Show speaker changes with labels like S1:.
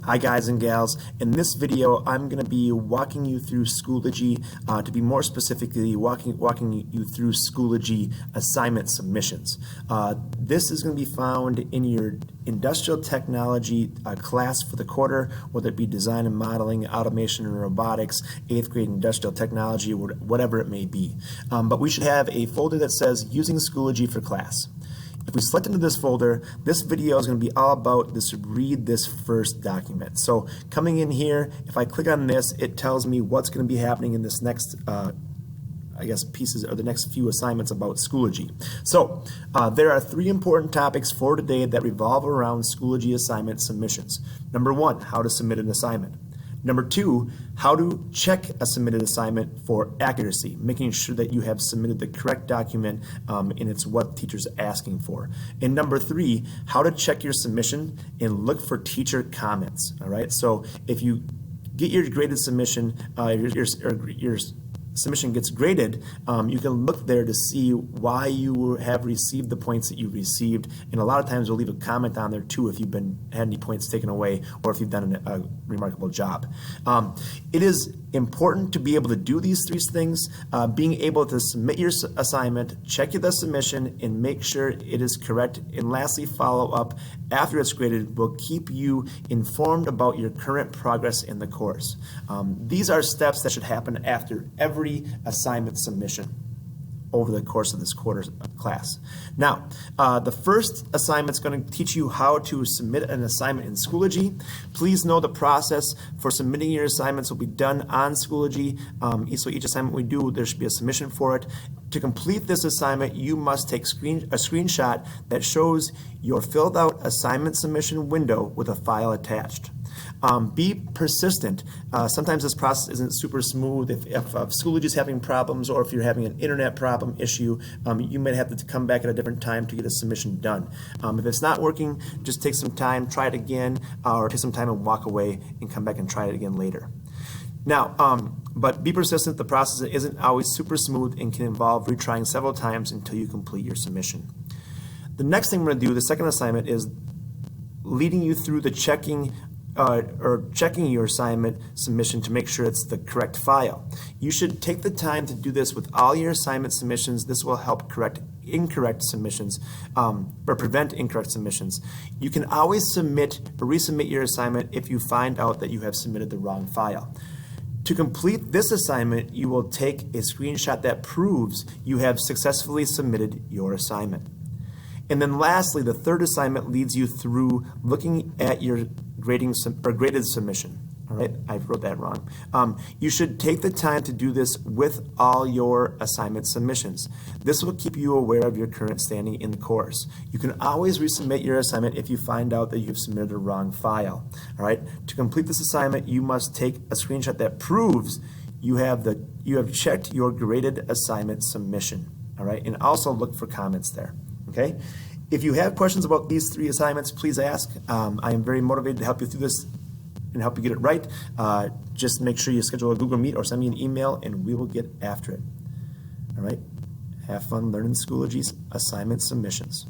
S1: Hi guys and gals, in this video I'm going to be walking you through Schoology, to be more specifically walking you through Schoology assignment submissions. This is going to be found in your industrial technology class for the quarter, whether it be design and modeling, automation and robotics, 8th grade industrial technology, whatever it may be. But we should have a folder that says using Schoology for class. If we select into this folder, this video is going to be all about this read this first document. So coming in here, if I click on this, it tells me what's going to be happening in this next pieces or the next few assignments about Schoology. So there are three important topics for today that revolve around Schoology assignment submissions. Number one, how to submit an assignment. Number two, how to check a submitted assignment for accuracy, making sure that you have submitted the correct document and it's what the teacher's asking for. And number three, how to check your submission and look for teacher comments. All right, so if you get your graded submission, your submission gets graded, you can look there to see why you have received the points that you received, and a lot of times we'll leave a comment on there too if you've had any points taken away or if you've done a remarkable job. It is important to be able to do these three things, being able to submit your assignment, check the submission, and make sure it is correct, and lastly follow up after it's graded will keep you informed about your current progress in the course. These are steps that should happen after every assignment submission over the course of this quarter's class. Now, the first assignment is going to teach you how to submit an assignment in Schoology. Please know the process for submitting your assignments will be done on Schoology. So each assignment we do, there should be a submission for it. To complete this assignment, you must take a screenshot that shows your filled out assignment submission window with a file attached. Be persistent. Sometimes this process isn't super smooth. If Schoology is having problems, or if you're having an internet problem issue, you might have to come back at a different time to get a submission done. If it's not working, just take some time, try it again, or take some time and walk away and come back and try it again later. Now, but be persistent. The process isn't always super smooth and can involve retrying several times until you complete your submission. The next thing we're going to do, the second assignment, is leading you through the checking your assignment submission to make sure it's the correct file. You should take the time to do this with all your assignment submissions. This will help correct incorrect submissions, or prevent incorrect submissions. You can always submit or resubmit your assignment if you find out that you have submitted the wrong file. To complete this assignment, you will take a screenshot that proves you have successfully submitted your assignment. And then lastly, the third assignment leads you through looking at your graded submission. All right, I wrote that wrong. You should take the time to do this with all your assignment submissions. This will keep you aware of your current standing in the course. You can always resubmit your assignment if you find out that you've submitted a wrong file. All right, to complete this assignment, you must take a screenshot that proves you have checked your graded assignment submission. All right, and also look for comments there. Okay. If you have questions about these three assignments, please ask. I am very motivated to help you through this and help you get it right. Just make sure you schedule a Google Meet or send me an email and we will get after it. All right. Have fun learning Schoology's assignment submissions.